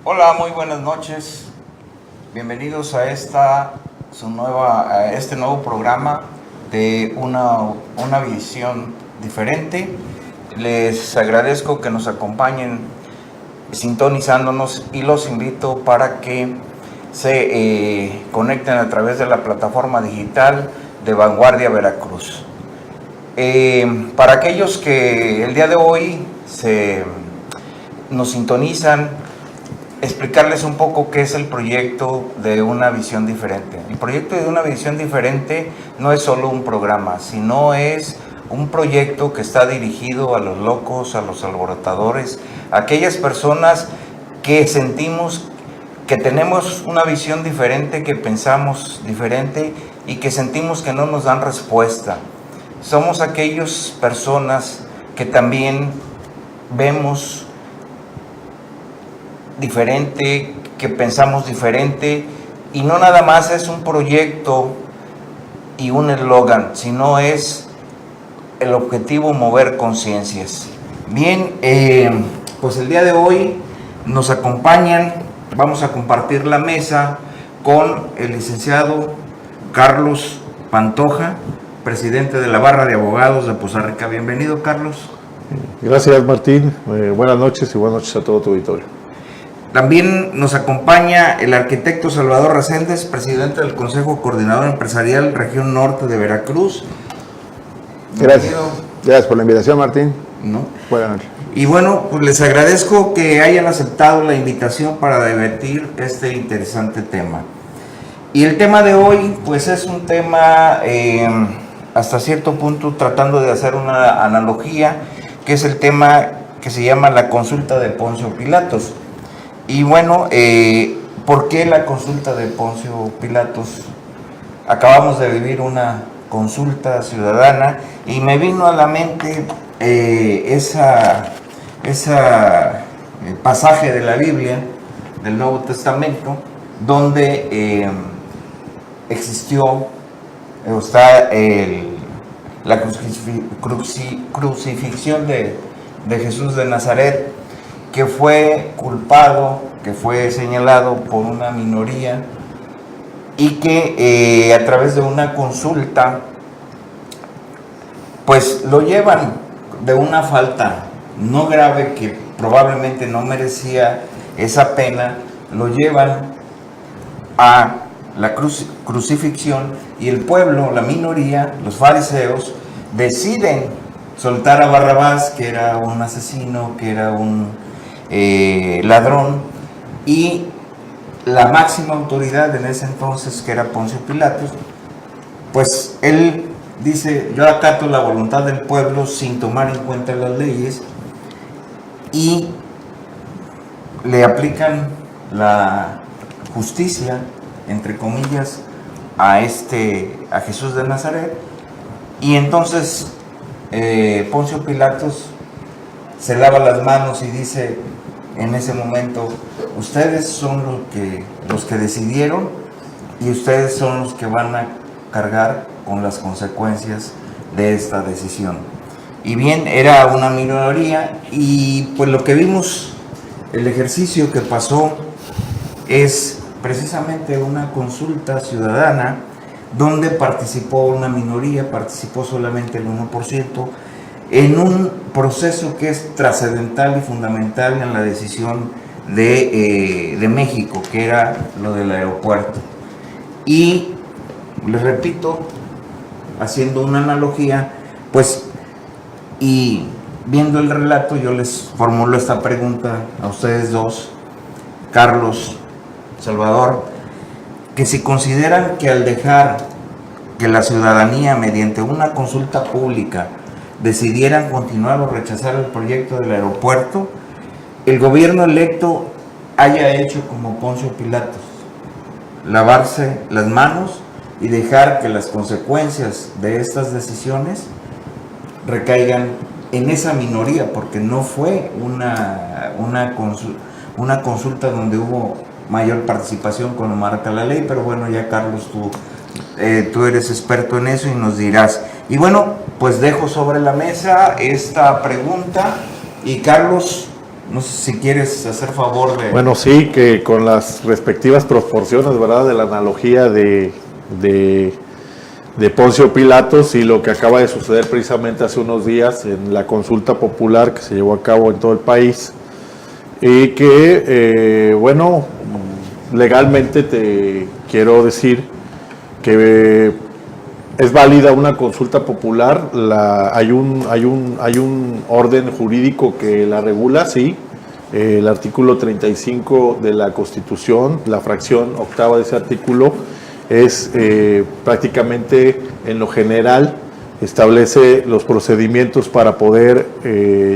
Hola, muy buenas noches. Bienvenidos a este nuevo programa de una visión diferente. Les agradezco que nos acompañen sintonizándonos y los invito para que se conecten a través de la plataforma digital de Vanguardia Veracruz. Para aquellos que el día de hoy nos sintonizan, explicarles un poco qué es el proyecto de una visión diferente. El proyecto de una visión diferente no es solo un programa, sino es un proyecto que está dirigido a los locos, a los alborotadores, a aquellas personas que sentimos que tenemos una visión diferente, que pensamos diferente y que sentimos que no nos dan respuesta. Somos aquellas personas que también vemos diferente, que pensamos diferente, y no nada más es un proyecto y un eslogan, sino es el objetivo mover conciencias. Bien, pues el día de hoy nos acompañan, vamos a compartir la mesa con el licenciado Carlos Pantoja, presidente de la Barra de Abogados de Poza Rica. Bienvenido, Carlos. Gracias, Martín. Buenas noches y buenas noches a todo tu auditorio. También nos acompaña el arquitecto Salvador Reséndez, presidente del Consejo Coordinador Empresarial Región Norte de Veracruz. Gracias. Gracias por la invitación, Martín. ¿No? Buenas noches. Y bueno, pues les agradezco que hayan aceptado la invitación para debatir este interesante tema. Y el tema de hoy, pues es un tema hasta cierto punto tratando de hacer una analogía, que es el tema que se llama la consulta de Poncio Pilatos. Y bueno, ¿por qué la consulta de Poncio Pilatos? Acabamos de vivir una consulta ciudadana y me vino a la mente ese pasaje de la Biblia, del Nuevo Testamento, donde existió o está la crucifixión de Jesús de Nazaret, que fue culpado, que fue señalado por una minoría y que a través de una consulta pues lo llevan de una falta no grave, que probablemente no merecía esa pena, lo llevan a la crucifixión, y el pueblo, la minoría, los fariseos, deciden soltar a Barrabás, que era un asesino, que era un ladrón, y la máxima autoridad en ese entonces, que era Poncio Pilatos, pues él dice: yo acato la voluntad del pueblo sin tomar en cuenta las leyes, y le aplican la justicia, entre comillas, a Jesús de Nazaret. Y entonces Poncio Pilatos se lava las manos y dice en ese momento: ustedes son los que decidieron, y ustedes son los que van a cargar con las consecuencias de esta decisión. Y bien, era una minoría, y pues lo que vimos, el ejercicio que pasó, es precisamente una consulta ciudadana donde participó una minoría, participó solamente el 1%, en un proceso que es trascendental y fundamental en la decisión de México, que era lo del aeropuerto. Y les repito, haciendo una analogía, pues, y viendo el relato, yo les formulo esta pregunta a ustedes dos, Carlos, Salvador, que si consideran que al dejar que la ciudadanía, mediante una consulta pública, decidieran continuar o rechazar el proyecto del aeropuerto, el gobierno electo haya hecho como Poncio Pilatos, lavarse las manos y dejar que las consecuencias de estas decisiones recaigan en esa minoría, porque no fue una consulta donde hubo mayor participación, como marca la ley. Pero bueno, ya Carlos, tú eres experto en eso y nos dirás. Y bueno, pues dejo sobre la mesa esta pregunta, y Carlos, No sé si quieres hacer favor de... Bueno, sí, que con las respectivas proporciones, ¿verdad? De la analogía de Poncio Pilatos y lo que acaba de suceder precisamente hace unos días en la consulta popular que se llevó a cabo en todo el país y que, bueno, legalmente te quiero decir que es válida una consulta popular, hay un orden jurídico que la regula, sí, el artículo 35 de la Constitución, la fracción octava de ese artículo, es prácticamente en lo general establece los procedimientos para poder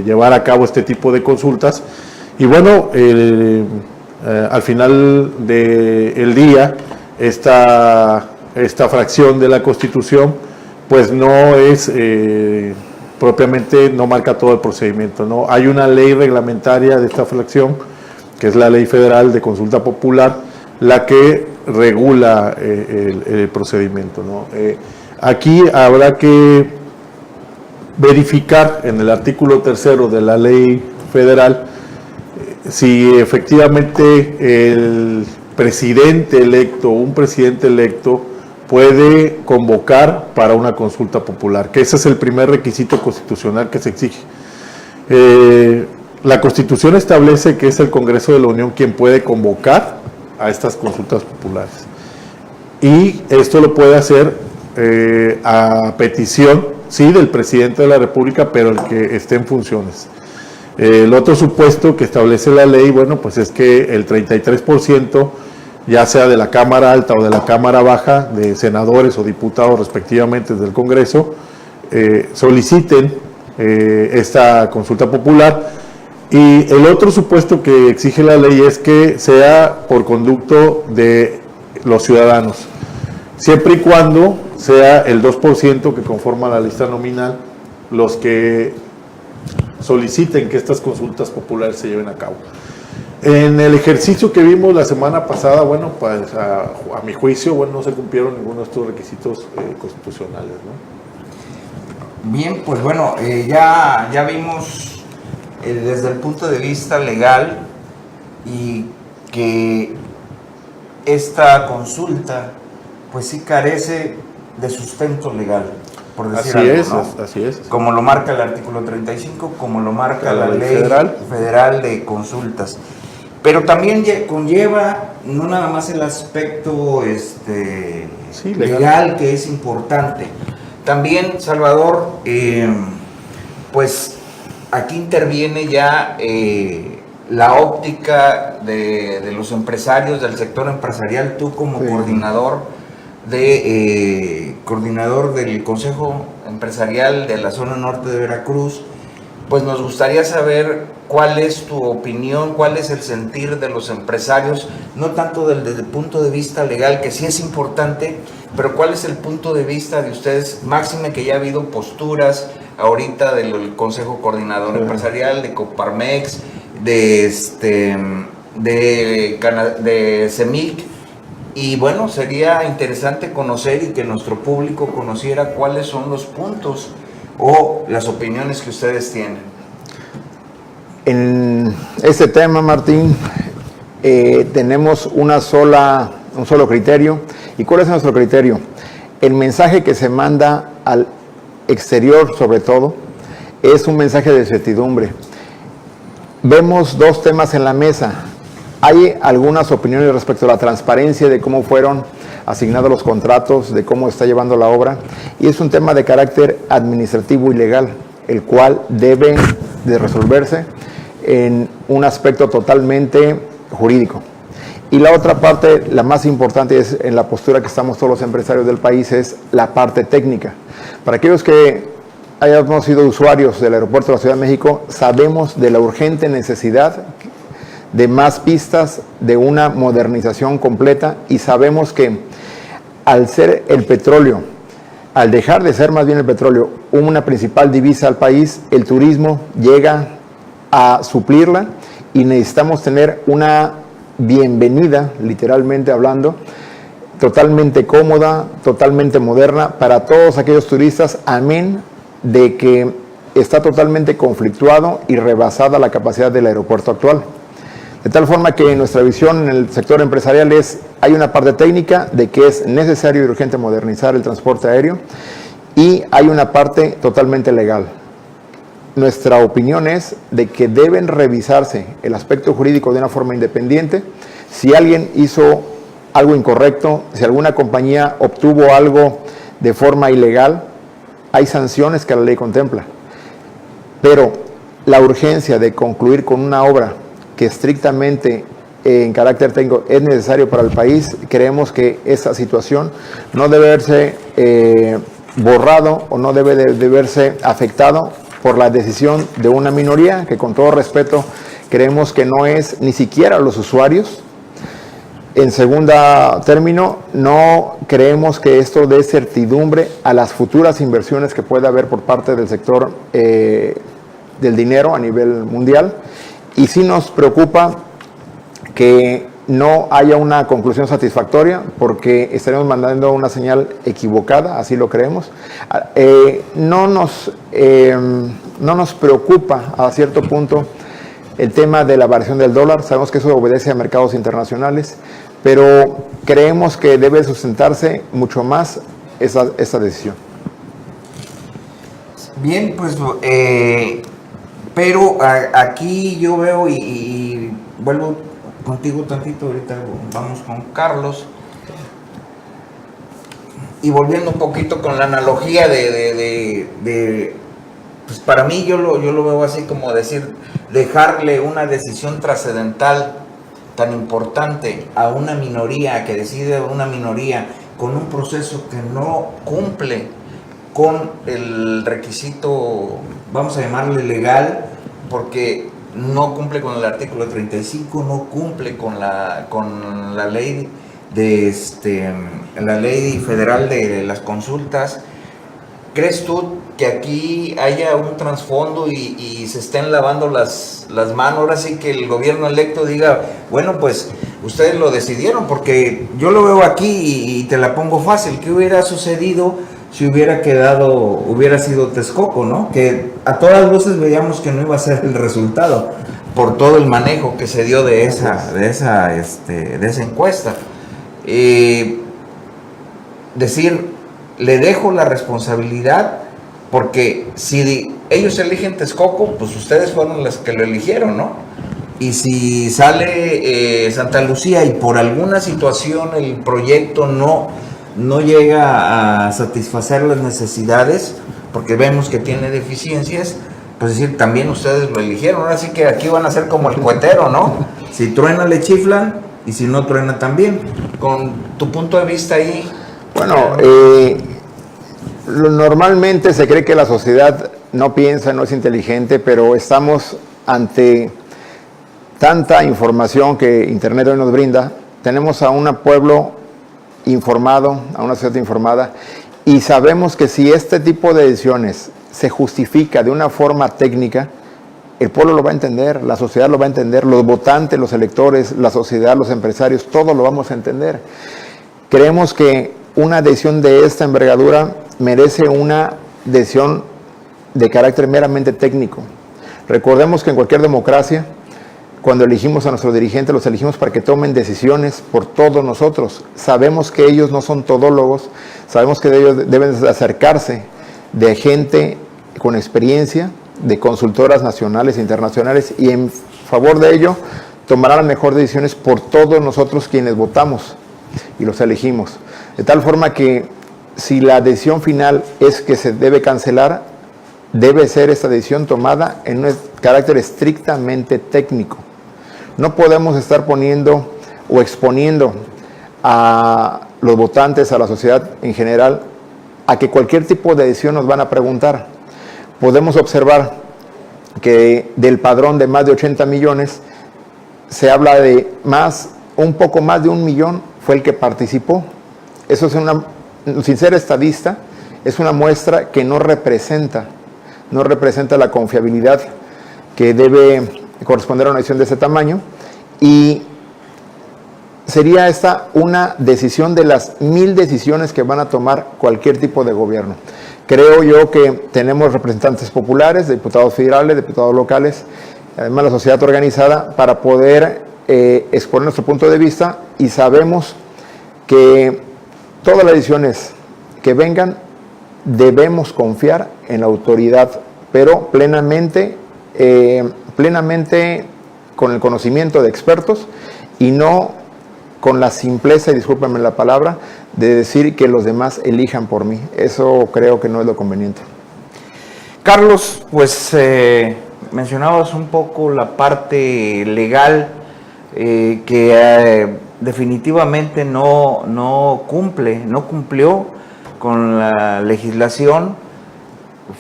llevar a cabo este tipo de consultas. Y bueno, al final del día, esta fracción de la Constitución pues no es propiamente, no marca todo el procedimiento, ¿no? Hay una ley reglamentaria de esta fracción, que es la Ley Federal de Consulta Popular, la que regula el procedimiento, ¿no? Aquí habrá que verificar en el artículo 3 de la Ley Federal si efectivamente el presidente electo, un presidente electo, puede convocar para una consulta popular, que ese es el primer requisito constitucional que se exige. La Constitución establece que es el Congreso de la Unión quien puede convocar a estas consultas populares. Y esto lo puede hacer a petición, sí, del presidente de la República, pero el que esté en funciones. El otro supuesto que establece la ley, bueno, pues es que el 33%, ya sea de la Cámara Alta o de la Cámara Baja, de senadores o diputados respectivamente del Congreso, soliciten esta consulta popular. Y el otro supuesto que exige la ley es que sea por conducto de los ciudadanos, siempre y cuando sea el 2% que conforma la lista nominal los que soliciten que estas consultas populares se lleven a cabo. En el ejercicio que vimos la semana pasada, bueno, pues a mi juicio, bueno, no se cumplieron ninguno de estos requisitos constitucionales, ¿no? Bien, pues bueno, ya vimos desde el punto de vista legal y que esta consulta pues sí carece de sustento legal, por decir Así algo, es, ¿no? así es. Como lo marca el artículo 35, como lo marca la Ley ley federal de consultas. Pero también conlleva no nada más el aspecto sí, legal, que es importante. También, Salvador, pues aquí interviene ya la óptica de los empresarios, del sector empresarial. Tú como coordinador del Consejo Empresarial de la zona norte de Veracruz, pues nos gustaría saber cuál es tu opinión, cuál es el sentir de los empresarios, no tanto desde el punto de vista legal, que sí es importante, pero cuál es el punto de vista de ustedes, máxime que ya ha habido posturas ahorita del Consejo Coordinador Empresarial, de Coparmex, de CEMIC, y bueno, sería interesante conocer y que nuestro público conociera cuáles son los puntos o las opiniones que ustedes tienen. En este tema, Martín, tenemos un solo criterio. ¿Y cuál es nuestro criterio? El mensaje que se manda al exterior, sobre todo, es un mensaje de certidumbre. Vemos dos temas en la mesa. Hay algunas opiniones respecto a la transparencia de cómo fueron asignados los contratos, de cómo está llevando la obra, y es un tema de carácter administrativo y legal, el cual debe de resolverse en un aspecto totalmente jurídico. Y la otra parte, la más importante, es en la postura que estamos todos los empresarios del país, es la parte técnica. Para aquellos que hayamos sido usuarios del aeropuerto de la Ciudad de México, sabemos de la urgente necesidad de más pistas, de una modernización completa, y sabemos que al ser el petróleo, al dejar de ser más bien el petróleo una principal divisa al país, el turismo llega a suplirla y necesitamos tener una bienvenida, literalmente hablando, totalmente cómoda, totalmente moderna para todos aquellos turistas, amén de que está totalmente conflictuado y rebasada la capacidad del aeropuerto actual. De tal forma que nuestra visión en el sector empresarial es, hay una parte técnica de que es necesario y urgente modernizar el transporte aéreo y hay una parte totalmente legal. Nuestra opinión es de que deben revisarse el aspecto jurídico de una forma independiente. Si alguien hizo algo incorrecto, si alguna compañía obtuvo algo de forma ilegal, hay sanciones que la ley contempla. Pero la urgencia de concluir con una obra que estrictamente en carácter técnico es necesario para el país, creemos que esa situación no debe verse borrado o no debe de verse afectado por la decisión de una minoría que, con todo respeto, creemos que no es ni siquiera los usuarios. En segundo término, no creemos que esto dé certidumbre a las futuras inversiones que pueda haber por parte del sector del dinero a nivel mundial. Y sí nos preocupa que no haya una conclusión satisfactoria, porque estaremos mandando una señal equivocada, así lo creemos. No nos preocupa a cierto punto el tema de la variación del dólar. Sabemos que eso obedece a mercados internacionales, pero creemos que debe sustentarse mucho más esa decisión. Bien, pues, pero aquí yo veo y vuelvo contigo tantito, ahorita vamos con Carlos. Y volviendo un poquito con la analogía pues para mí yo lo veo así como decir, dejarle una decisión trascendental tan importante a una minoría, que decide una minoría con un proceso que no cumple con el requisito, vamos a llamarle legal, porque no cumple con el artículo 35, no cumple con la ley la ley federal de las consultas. ¿Crees tú que aquí haya un trasfondo y se estén lavando las manos? Ahora sí que el gobierno electo diga, bueno, pues ustedes lo decidieron, porque yo lo veo aquí y te la pongo fácil. ¿Qué hubiera sucedido si hubiera sido Texcoco, ¿no? Que a todas luces veíamos que no iba a ser el resultado por todo el manejo que se dio de esa encuesta. Decir, le dejo la responsabilidad, porque si ellos eligen Texcoco, pues ustedes fueron las que lo eligieron, ¿no? Y si sale Santa Lucía y por alguna situación el proyecto no llega a satisfacer las necesidades, porque vemos que tiene deficiencias, pues decir, también ustedes lo eligieron. Ahora sí que aquí van a ser como el cuetero, ¿no? Si truena le chiflan y si no truena también. Con tu punto de vista ahí. Bueno, normalmente se cree que la sociedad no piensa, no es inteligente, pero estamos ante tanta información que Internet hoy nos brinda. Tenemos a un pueblo informado, a una sociedad informada, y sabemos que si este tipo de decisiones se justifica de una forma técnica, el pueblo lo va a entender, la sociedad lo va a entender, los votantes, los electores, la sociedad, los empresarios, todos lo vamos a entender. Creemos que una decisión de esta envergadura merece una decisión de carácter meramente técnico. Recordemos que en cualquier democracia, cuando elegimos a nuestros dirigentes, los elegimos para que tomen decisiones por todos nosotros. Sabemos que ellos no son todólogos, sabemos que ellos deben acercarse de gente con experiencia, de consultoras nacionales e internacionales, y en favor de ello tomarán las mejores decisiones por todos nosotros quienes votamos y los elegimos. De tal forma que si la decisión final es que se debe cancelar, debe ser esta decisión tomada en un carácter estrictamente técnico. No podemos estar poniendo o exponiendo a los votantes, a la sociedad en general, a que cualquier tipo de decisión nos van a preguntar. Podemos observar que del padrón de más de 80 millones, se habla de un poco más de 1 millón fue el que participó. Eso es sin ser estadista, es una muestra que no representa la confiabilidad que debe corresponder a una decisión de ese tamaño, y sería esta una decisión de las 1000 decisiones que van a tomar cualquier tipo de gobierno. Creo yo que tenemos representantes populares, diputados federales, diputados locales, además la sociedad organizada, para poder exponer nuestro punto de vista, y sabemos que todas las decisiones que vengan debemos confiar en la autoridad, pero plenamente con el conocimiento de expertos y no con la simpleza, y discúlpenme la palabra, de decir que los demás elijan por mí. Eso creo que no es lo conveniente. Carlos, pues mencionabas un poco la parte legal que definitivamente no cumplió con la legislación.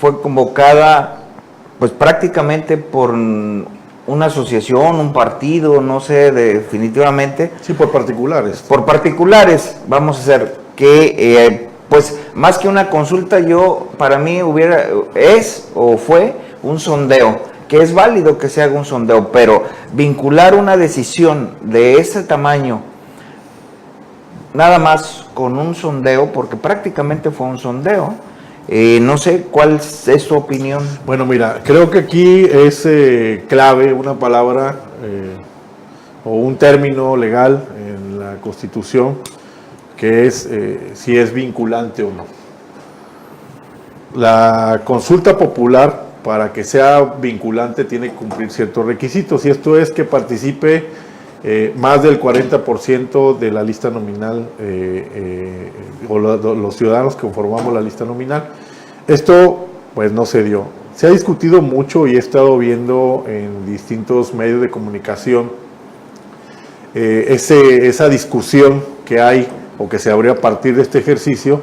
Fue convocada pues prácticamente por una asociación, un partido, no sé, definitivamente. Sí, por particulares. Por particulares, vamos a hacer que, pues, más que una consulta, para mí fue un sondeo, que es válido que se haga un sondeo, pero vincular una decisión de ese tamaño, nada más con un sondeo, porque prácticamente fue un sondeo. No sé, ¿cuál es tu opinión? Bueno, mira, creo que aquí es clave una palabra o un término legal en la Constitución, que es si es vinculante o no. La consulta popular, para que sea vinculante, tiene que cumplir ciertos requisitos, y esto es que participe más del 40% de la lista nominal o los ciudadanos que conformamos la lista nominal. Esto pues no se dio. Se ha discutido mucho y he estado viendo en distintos medios de comunicación esa discusión que hay o que se abrió a partir de este ejercicio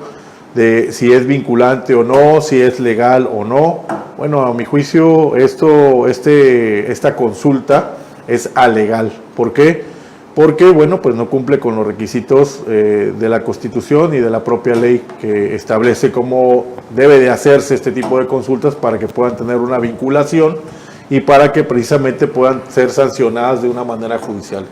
de si es vinculante o no, si es legal o no. Bueno, a mi juicio esta consulta es alegal. ¿Por qué? Porque, bueno, pues no cumple con los requisitos de la Constitución y de la propia ley que establece cómo debe de hacerse este tipo de consultas para que puedan tener una vinculación y para que precisamente puedan ser sancionadas de una manera judicial.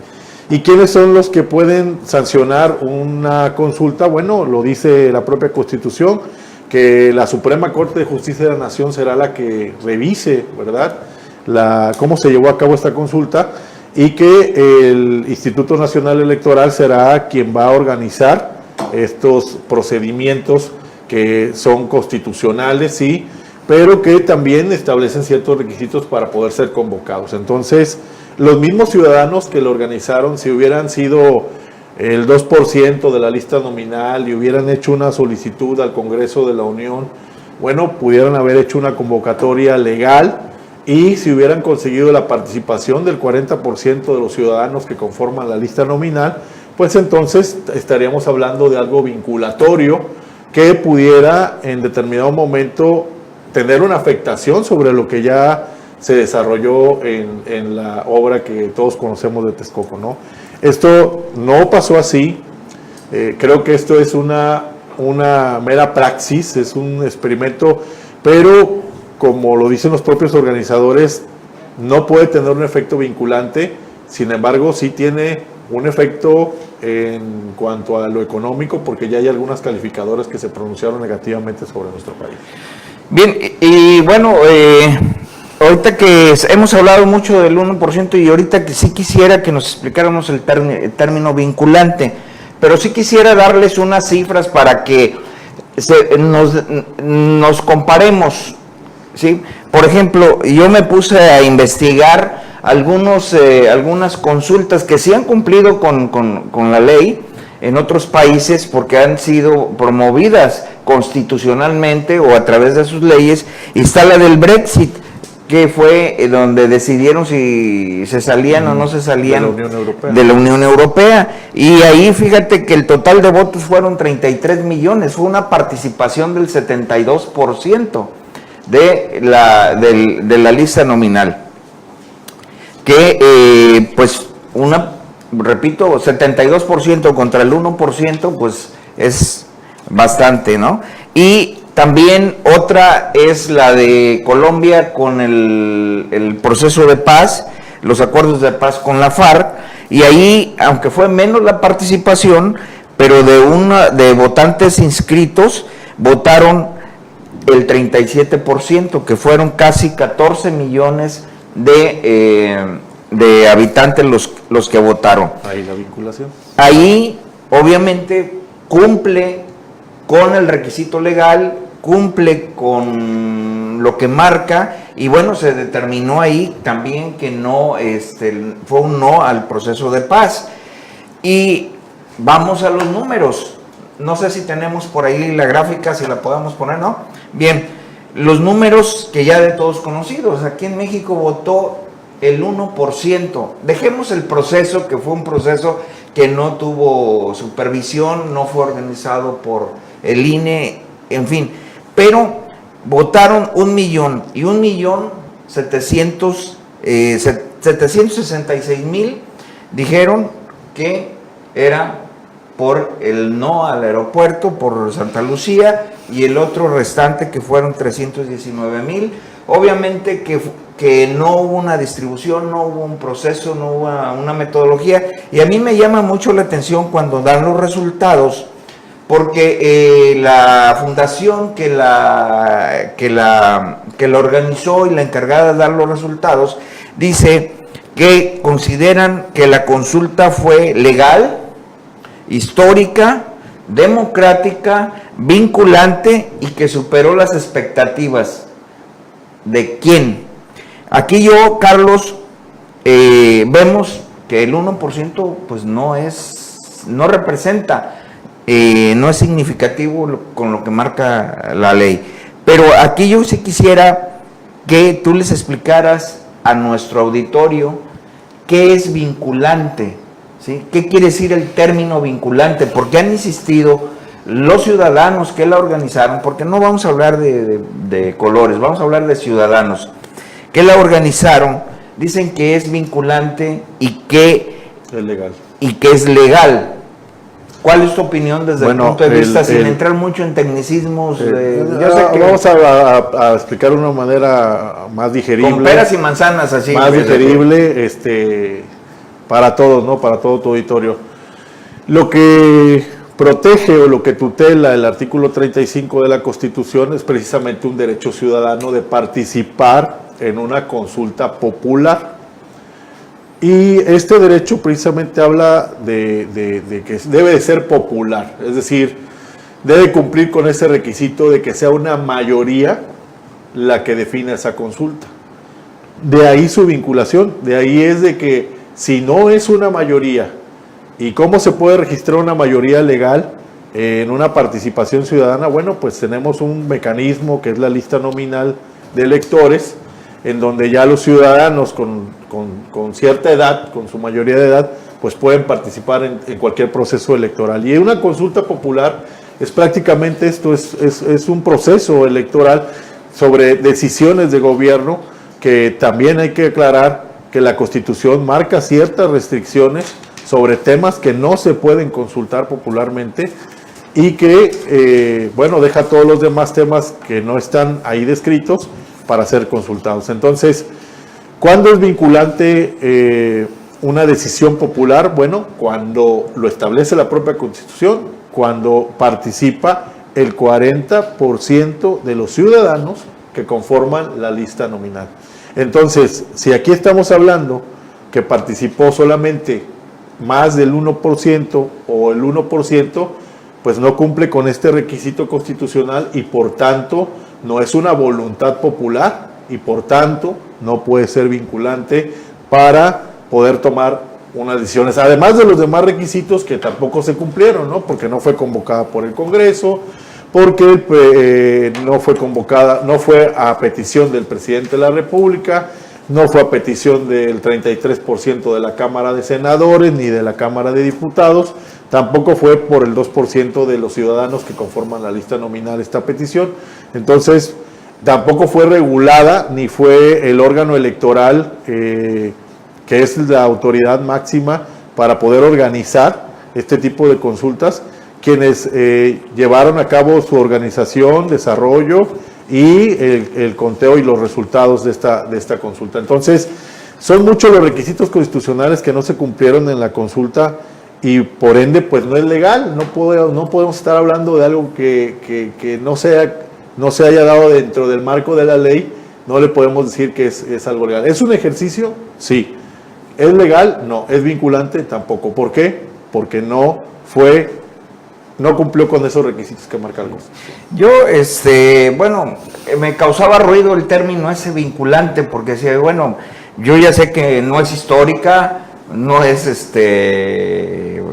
¿Y quiénes son los que pueden sancionar una consulta? Bueno, lo dice la propia Constitución, que la Suprema Corte de Justicia de la Nación será la que revise, ¿verdad?, cómo se llevó a cabo esta consulta, y que el Instituto Nacional Electoral será quien va a organizar estos procedimientos que son constitucionales, sí, pero que también establecen ciertos requisitos para poder ser convocados. Entonces, los mismos ciudadanos que lo organizaron, si hubieran sido el 2% de la lista nominal y hubieran hecho una solicitud al Congreso de la Unión, bueno, pudieran haber hecho una convocatoria legal, y si hubieran conseguido la participación del 40% de los ciudadanos que conforman la lista nominal, pues entonces estaríamos hablando de algo vinculatorio que pudiera en determinado momento tener una afectación sobre lo que ya se desarrolló en la obra que todos conocemos de Texcoco, ¿no? Esto no pasó así. Creo que esto es una mera praxis, es un experimento, pero como lo dicen los propios organizadores, no puede tener un efecto vinculante. Sin embargo, sí tiene un efecto en cuanto a lo económico, porque ya hay algunas calificadoras que se pronunciaron negativamente sobre nuestro país. Bien, y bueno, ahorita que hemos hablado mucho del 1%, y ahorita que sí quisiera que nos explicáramos el término vinculante, pero sí quisiera darles unas cifras para que nos comparemos, ¿sí? Por ejemplo, yo me puse a investigar algunas consultas que sí han cumplido con la ley en otros países, porque han sido promovidas constitucionalmente o a través de sus leyes. Y está la del Brexit, que fue donde decidieron si se salían o no se salían de la Unión Europea. Y ahí fíjate que el total de votos fueron 33 millones, fue una participación del 72% de la lista nominal, que pues repito, 72% contra el 1%, pues es bastante, ¿no? Y también otra es la de Colombia con el proceso de paz, los acuerdos de paz con la FARC, y ahí, aunque fue menos la participación, pero de votantes inscritos, votaron el 37%, que fueron casi 14 millones de habitantes los que votaron. Ahí la vinculación. Ahí, obviamente, cumple con el requisito legal, cumple con lo que marca, y bueno, se determinó ahí también que no, fue un no al proceso de paz. Y vamos a los números. No sé si tenemos por ahí la gráfica, si la podemos poner, ¿no? Bien, los números que ya de todos conocidos. Aquí en México votó el 1%. Dejemos el proceso, que fue un proceso que no tuvo supervisión, no fue organizado por el INE, en fin. Pero votaron 1 millón y 1.766.000 dijeron que era por el no al aeropuerto, por Santa Lucía, y el otro restante que fueron 319.000. Obviamente que no hubo una distribución, no hubo un proceso, no hubo una metodología, y a mí me llama mucho la atención cuando dan los resultados, porque la fundación que la organizó y la encargada de dar los resultados dice que consideran que la consulta fue legal, histórica, democrática, vinculante y que superó las expectativas. ¿De quién? Aquí yo, Carlos, vemos que el 1% pues no representa, no es significativo con lo que marca la ley. Pero aquí yo sí quisiera que tú les explicaras a nuestro auditorio qué es vinculante, ¿sí? ¿Qué quiere decir el término vinculante? Porque han insistido los ciudadanos que la organizaron, porque no vamos a hablar de colores, vamos a hablar de ciudadanos que la organizaron, dicen que es vinculante y que es legal. ¿Cuál es tu opinión desde el punto de vista, sin entrar mucho en tecnicismos? Yo sé que vamos a explicar de una manera más digerible. Con peras y manzanas, así. Más digerible, para todos, ¿no? Para todo tu auditorio. Lo que protege o lo que tutela el artículo 35 de la Constitución es precisamente un derecho ciudadano de participar en una consulta popular. Y este derecho precisamente habla de que debe de ser popular, es decir, debe cumplir con ese requisito de que sea una mayoría la que define esa consulta. De ahí su vinculación, de ahí es de que si no es una mayoría, ¿y cómo se puede registrar una mayoría legal en una participación ciudadana? Bueno, pues tenemos un mecanismo que es la lista nominal de electores, en donde ya los ciudadanos con cierta edad, con su mayoría de edad, pues pueden participar en cualquier proceso electoral. Y una consulta popular es prácticamente esto, es un proceso electoral sobre decisiones de gobierno, que también hay que aclarar que la Constitución marca ciertas restricciones sobre temas que no se pueden consultar popularmente y que, deja todos los demás temas que no están ahí descritos para ser consultados. Entonces, ¿cuándo es vinculante una decisión popular? Bueno, cuando lo establece la propia Constitución, cuando participa el 40% de los ciudadanos que conforman la lista nominal. Entonces, si aquí estamos hablando que participó solamente más del 1% o el 1%, pues no cumple con este requisito constitucional y por tanto no es una voluntad popular y por tanto no puede ser vinculante para poder tomar unas decisiones, además de los demás requisitos que tampoco se cumplieron, ¿no? Porque no fue convocada por el Congreso, porque no fue convocada, no fue a petición del presidente de la República, no fue a petición del 33% de la Cámara de Senadores ni de la Cámara de Diputados, tampoco fue por el 2% de los ciudadanos que conforman la lista nominal esta petición. Entonces, tampoco fue regulada ni fue el órgano electoral que es la autoridad máxima para poder organizar este tipo de consultas, quienes llevaron a cabo su organización, desarrollo y el conteo y los resultados de esta consulta. Entonces, son muchos los requisitos constitucionales que no se cumplieron en la consulta y por ende pues no es legal, no podemos estar hablando de algo que no sea no se haya dado dentro del marco de la ley, no le podemos decir que es algo legal. ¿Es un ejercicio? Sí. ¿Es legal? No. ¿Es vinculante? Tampoco. ¿Por qué? Porque no cumplió con esos requisitos que marca el Constitución. Yo, bueno, me causaba ruido el término ese vinculante, porque decía, bueno, yo ya sé que no es histórica, no es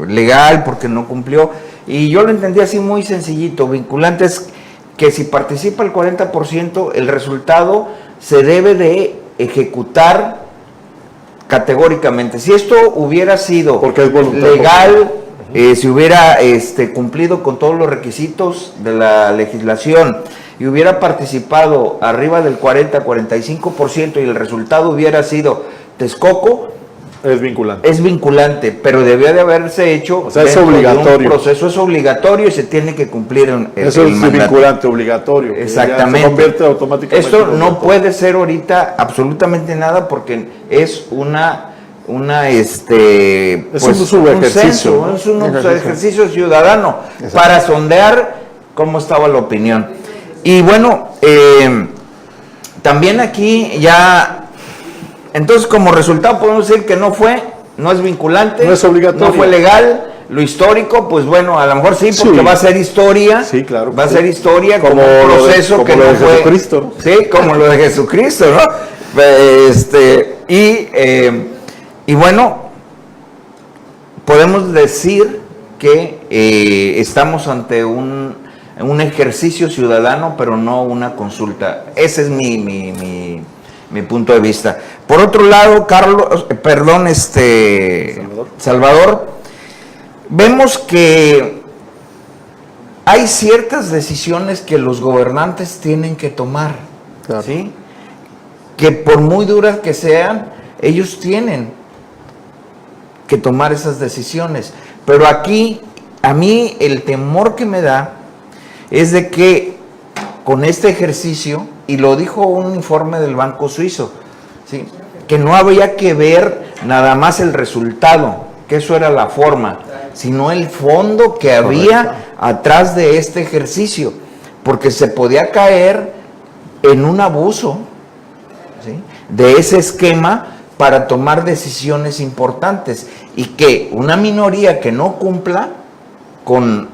legal porque no cumplió, y yo lo entendí así muy sencillito. Vinculante es que si participa el 40%, el resultado se debe de ejecutar categóricamente. Si esto hubiera sido Porque es voluntario, legal, si hubiera cumplido con todos los requisitos de la legislación y hubiera participado arriba del 40-45% y el resultado hubiera sido Texcoco, Es vinculante. pero debió de haberse hecho, o sea, es dentro de obligatorio. un proceso, es obligatorio y se tiene que cumplir Eso es mandato. vinculante, obligatorio. que Exactamente. ya se convierte automáticamente Esto en no obligatorio. puede ser ahorita absolutamente nada, porque es un subejercicio, ¿no? es un ejercicio ciudadano para sondear cómo estaba la opinión. Y bueno, también aquí ya, entonces como resultado podemos decir que no es vinculante, No es obligatorio. no fue legal. Lo histórico, pues bueno, a lo mejor sí, porque Sí. va a ser historia. Sí, claro. Va a ser historia como Como un lo de- proceso como que lo no de fue. Jesucristo. Sí, como lo de Jesucristo, ¿no? Y bueno, podemos decir que estamos ante un ejercicio ciudadano, pero no una consulta. Ese es mi punto de vista. Por otro lado, Salvador, vemos que hay ciertas decisiones que los gobernantes tienen que tomar, Claro. ¿sí? Que por muy duras que sean, ellos tienen que tomar esas decisiones. Pero aquí, a mí el temor que me da es de que con este ejercicio, y lo dijo un informe del Banco Suizo, ¿sí?, que no había que ver nada más el resultado, que eso era la forma, sino el fondo que había atrás de este ejercicio, porque se podía caer en un abuso, ¿sí?, de ese esquema para tomar decisiones importantes, y que una minoría que no cumpla con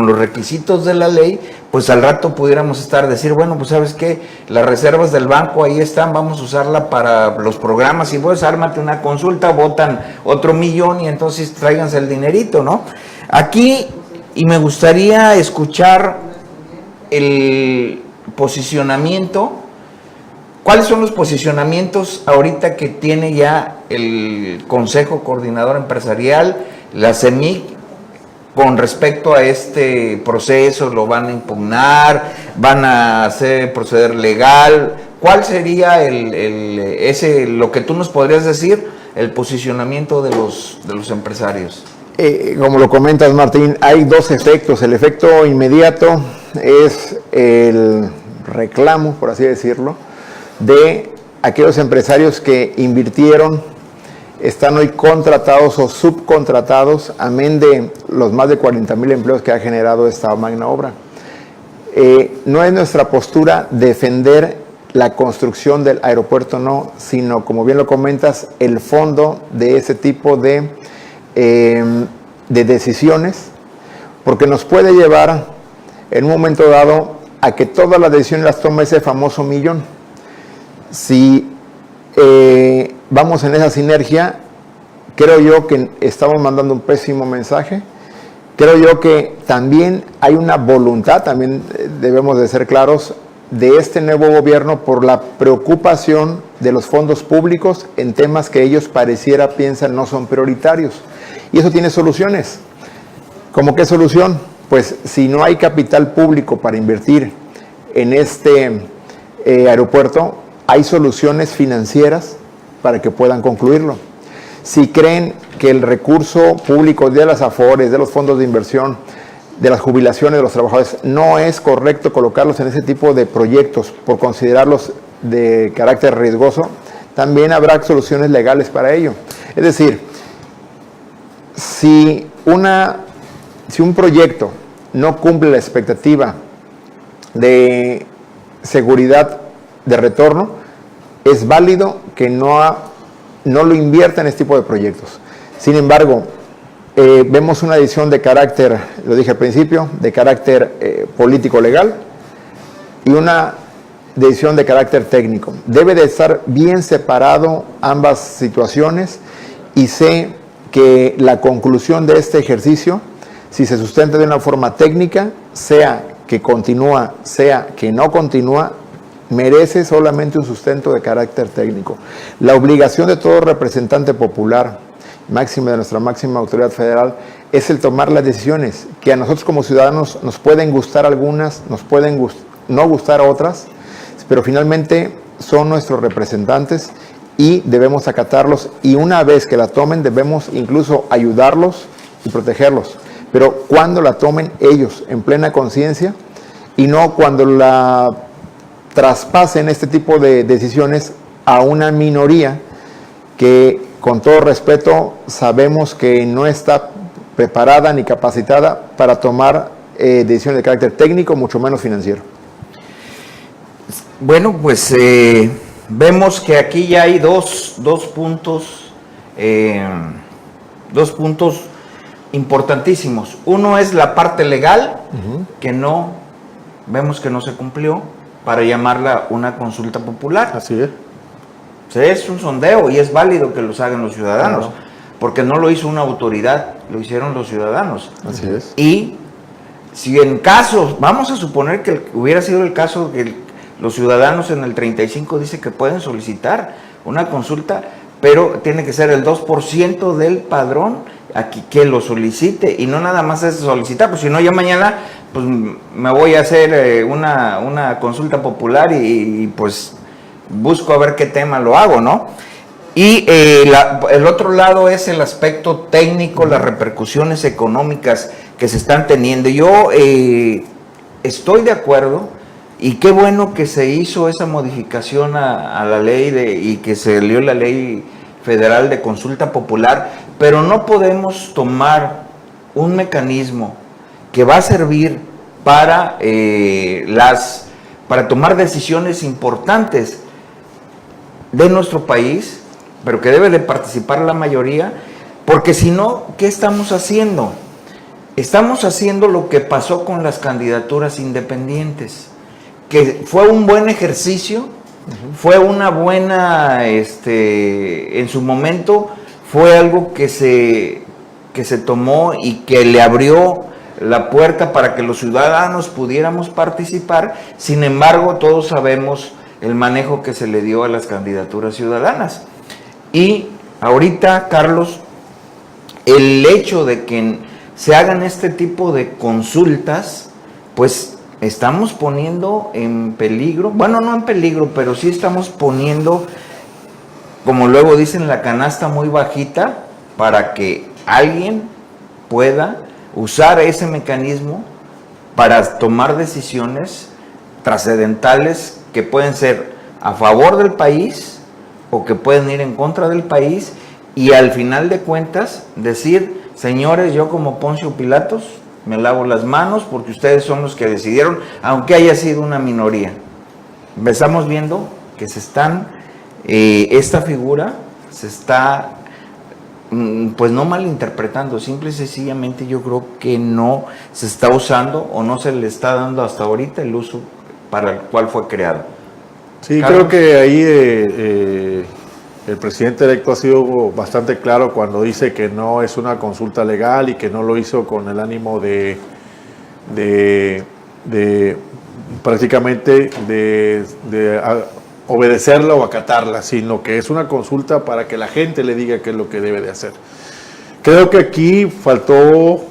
los requisitos de la ley, pues al rato pudiéramos decir, bueno, pues sabes qué, las reservas del banco ahí están, vamos a usarla para los programas, y pues ármate una consulta, votan otro millón y entonces tráiganse el dinerito, ¿no? Aquí, y me gustaría escuchar el posicionamiento. ¿Cuáles son los posicionamientos ahorita que tiene ya el Consejo Coordinador Empresarial, la CEMIC, con respecto a este proceso? ¿Lo van a impugnar? ¿Van a hacer proceder legal? ¿Cuál sería lo que tú nos podrías decir, el posicionamiento de los empresarios? Como lo comentas, Martín, hay dos efectos. El efecto inmediato es el reclamo, por así decirlo, de aquellos empresarios que invirtieron, están hoy contratados o subcontratados, amén de los más de 40,000 empleos que ha generado esta magna obra. No es nuestra postura defender la construcción del aeropuerto, no, sino, como bien lo comentas, el fondo de ese tipo de decisiones, porque nos puede llevar en un momento dado a que todas las decisiones las tome ese famoso millón. Si vamos en esa sinergia, creo yo que estamos mandando un pésimo mensaje. Creo yo que también hay una voluntad, también debemos de ser claros, de este nuevo gobierno por la preocupación de los fondos públicos en temas que ellos piensan no son prioritarios. Y eso tiene soluciones. ¿Cómo qué solución? Pues si no hay capital público para invertir en este aeropuerto, hay soluciones financieras para que puedan concluirlo. Si creen que el recurso público de las AFORES, de los fondos de inversión, de las jubilaciones de los trabajadores, no es correcto colocarlos en ese tipo de proyectos por considerarlos de carácter riesgoso, también habrá soluciones legales para ello. Es decir, si un proyecto no cumple la expectativa de seguridad de retorno, es válido que no lo invierta en este tipo de proyectos. Sin embargo, vemos una decisión de carácter, lo dije al principio, de carácter político-legal y una decisión de carácter técnico. Debe de estar bien separado ambas situaciones y sé que la conclusión de este ejercicio, si se sustenta de una forma técnica, sea que continúa, sea que no continúa, merece solamente un sustento de carácter técnico. La obligación de todo representante popular, máxima de nuestra máxima autoridad federal, es el tomar las decisiones, que a nosotros como ciudadanos nos pueden gustar algunas, nos pueden no gustar otras, pero finalmente son nuestros representantes y debemos acatarlos, y una vez que la tomen debemos incluso ayudarlos y protegerlos, pero cuando la tomen ellos en plena conciencia y no cuando la traspasen este tipo de decisiones a una minoría que, con todo respeto, sabemos que no está preparada ni capacitada para tomar decisiones de carácter técnico, mucho menos financiero. Bueno, pues vemos que aquí ya hay dos puntos importantísimos. Uno es la parte legal, que vemos que no se cumplió, para llamarla una consulta popular. Así es. O sea, es un sondeo y es válido que los hagan los ciudadanos, Claro. porque no lo hizo una autoridad, lo hicieron los ciudadanos. Así es. Y si en caso, vamos a suponer que hubiera sido el caso que los ciudadanos en el 35 dice que pueden solicitar una consulta, pero tiene que ser el 2% del padrón aquí que lo solicite, y no nada más es solicitar, pues si no, yo mañana pues me voy a hacer una consulta popular y pues busco a ver qué tema lo hago, ¿no? Y el otro lado es el aspecto técnico, las repercusiones económicas que se están teniendo. Yo estoy de acuerdo, y qué bueno que se hizo esa modificación a la ley y que se dio la ley federal de consulta popular, pero no podemos tomar un mecanismo que va a servir para tomar decisiones importantes de nuestro país, pero que debe de participar la mayoría, porque si no, ¿qué estamos haciendo? Estamos haciendo lo que pasó con las candidaturas independientes, que fue un buen ejercicio, fue una buena, en su momento, fue algo que se tomó y que le abrió la puerta para que los ciudadanos pudiéramos participar. Sin embargo, todos sabemos el manejo que se le dio a las candidaturas ciudadanas. Y ahorita, Carlos, el hecho de que se hagan este tipo de consultas, pues estamos poniendo en peligro, bueno, no en peligro, pero sí estamos poniendo, como luego dicen, la canasta muy bajita para que alguien pueda usar ese mecanismo para tomar decisiones trascendentales que pueden ser a favor del país o que pueden ir en contra del país, y al final de cuentas decir: señores, yo como Poncio Pilatos me lavo las manos porque ustedes son los que decidieron, aunque haya sido una minoría. Estamos viendo que esta figura se está, pues no malinterpretando, simple y sencillamente yo creo que no se está usando o no se le está dando hasta ahorita el uso para el cual fue creado. Sí, Carlos. creo que ahí el presidente electo ha sido bastante claro cuando dice que no es una consulta legal y que no lo hizo con el ánimo de prácticamente de obedecerla o acatarla, sino que es una consulta para que la gente le diga qué es lo que debe de hacer. Creo que aquí faltó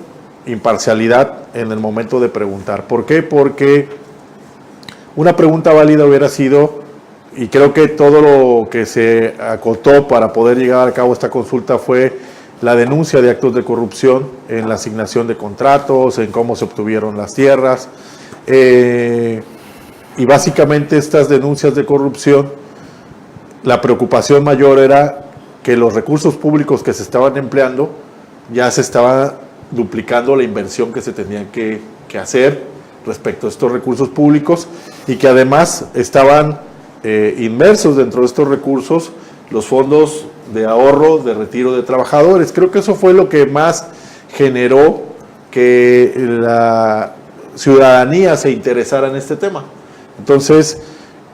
imparcialidad en el momento de preguntar. ¿Por qué? Porque una pregunta válida hubiera sido, y creo que todo lo que se acotó para poder llegar a cabo esta consulta fue la denuncia de actos de corrupción en la asignación de contratos, en cómo se obtuvieron las tierras, y básicamente estas denuncias de corrupción, la preocupación mayor era que los recursos públicos que se estaban empleando ya se estaba duplicando la inversión que se tenía que hacer respecto a estos recursos públicos y que además estaban inmersos dentro de estos recursos los fondos de ahorro de retiro de trabajadores. Creo que eso fue lo que más generó que la ciudadanía se interesara en este tema. Entonces,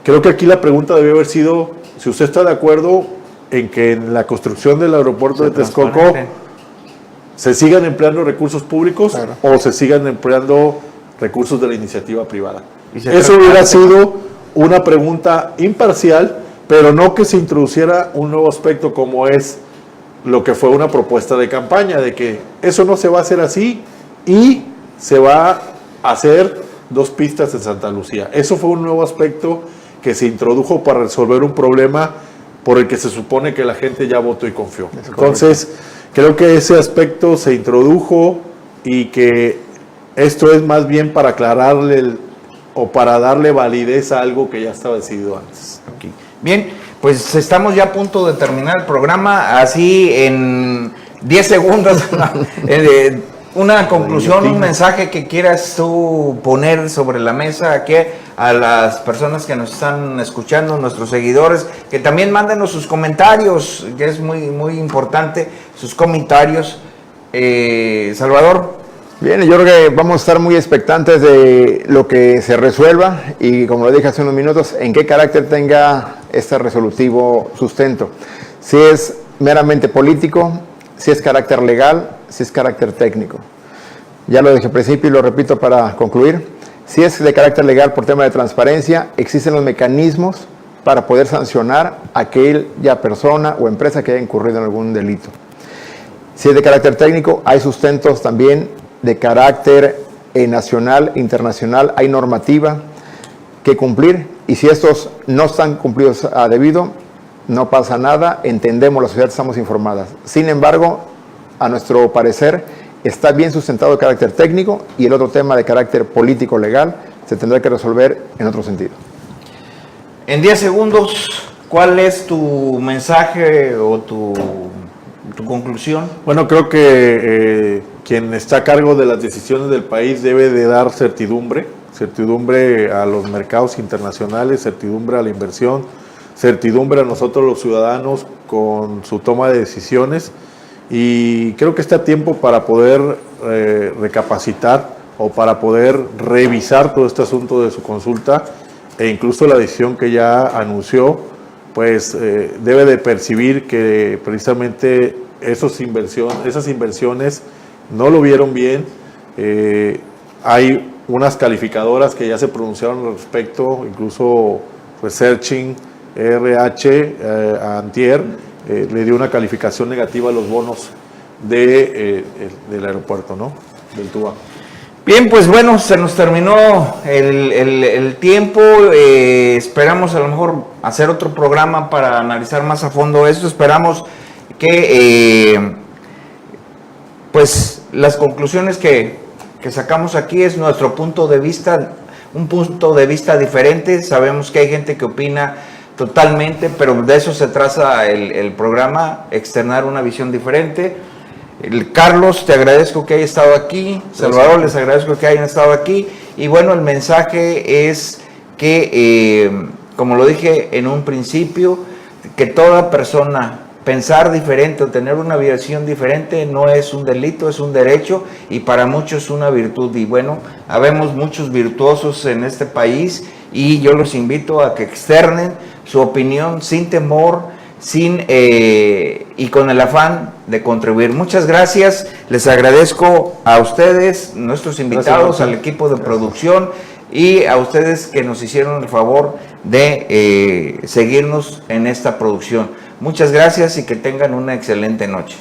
creo que aquí la pregunta debe haber sido si usted está de acuerdo en que en la construcción del aeropuerto de Texcoco se sigan empleando recursos públicos, claro, o se sigan empleando recursos de la iniciativa privada. Eso hubiera sido una pregunta imparcial, pero no que se introduciera un nuevo aspecto como es lo que fue una propuesta de campaña, de que eso no se va a hacer así y se va a hacer 2 pistas en Santa Lucía. Eso fue un nuevo aspecto que se introdujo para resolver un problema por el que se supone que la gente ya votó y confió. Entonces, creo que ese aspecto se introdujo y que esto es más bien para aclararle o para darle validez a algo que ya estaba decidido antes. Okay. Bien, pues estamos ya a punto de terminar el programa, así en 10 segundos, una conclusión, un mensaje que quieras tú poner sobre la mesa aquí a las personas que nos están escuchando, nuestros seguidores, que también mándenos sus comentarios, que es muy, muy importante, sus comentarios. Salvador. Bien, yo creo que vamos a estar muy expectantes de lo que se resuelva y, como lo dije hace unos minutos, en qué carácter tenga este resolutivo sustento. Si es meramente político, si es carácter legal, si es carácter técnico. Ya lo dije al principio y lo repito para concluir. Si es de carácter legal por tema de transparencia, existen los mecanismos para poder sancionar a aquella persona o empresa que haya incurrido en algún delito. Si es de carácter técnico, hay sustentos también de carácter nacional, internacional, hay normativa que cumplir, y si estos no están cumplidos a debido, no pasa nada, entendemos, la sociedad estamos informadas. Sin embargo, a nuestro parecer, está bien sustentado el carácter técnico y el otro tema de carácter político-legal se tendrá que resolver en otro sentido. En 10 segundos, ¿cuál es tu mensaje o tu conclusión? Bueno, creo que quien está a cargo de las decisiones del país debe de dar certidumbre a los mercados internacionales, certidumbre a la inversión, certidumbre a nosotros los ciudadanos con su toma de decisiones, y creo que está a tiempo para poder recapacitar o para poder revisar todo este asunto de su consulta, e incluso la decisión que ya anunció, pues debe de percibir que precisamente esas inversiones no lo vieron bien. Hay unas calificadoras que ya se pronunciaron al respecto, incluso pues Searching RH antier le dio una calificación negativa a los bonos del aeropuerto, ¿no? Del TUA. Bien, pues bueno, se nos terminó el tiempo. Esperamos a lo mejor hacer otro programa para analizar más a fondo esto. Esperamos que pues las conclusiones que sacamos aquí es nuestro punto de vista, un punto de vista diferente. Sabemos que hay gente que opina totalmente, pero de eso se trata el programa, externar una visión diferente. Carlos, te agradezco que hayas estado aquí. Salvador, les agradezco que hayan estado aquí. Y bueno, el mensaje es que, como lo dije en un principio, que toda persona pensar diferente o tener una visión diferente no es un delito, es un derecho, y para muchos es una virtud. Y bueno, habemos muchos virtuosos en este país, y yo los invito a que externen su opinión sin temor, y con el afán de contribuir. Muchas gracias, les agradezco a ustedes, nuestros invitados, al equipo de producción, y a ustedes que nos hicieron el favor de seguirnos en esta producción. Muchas gracias y que tengan una excelente noche.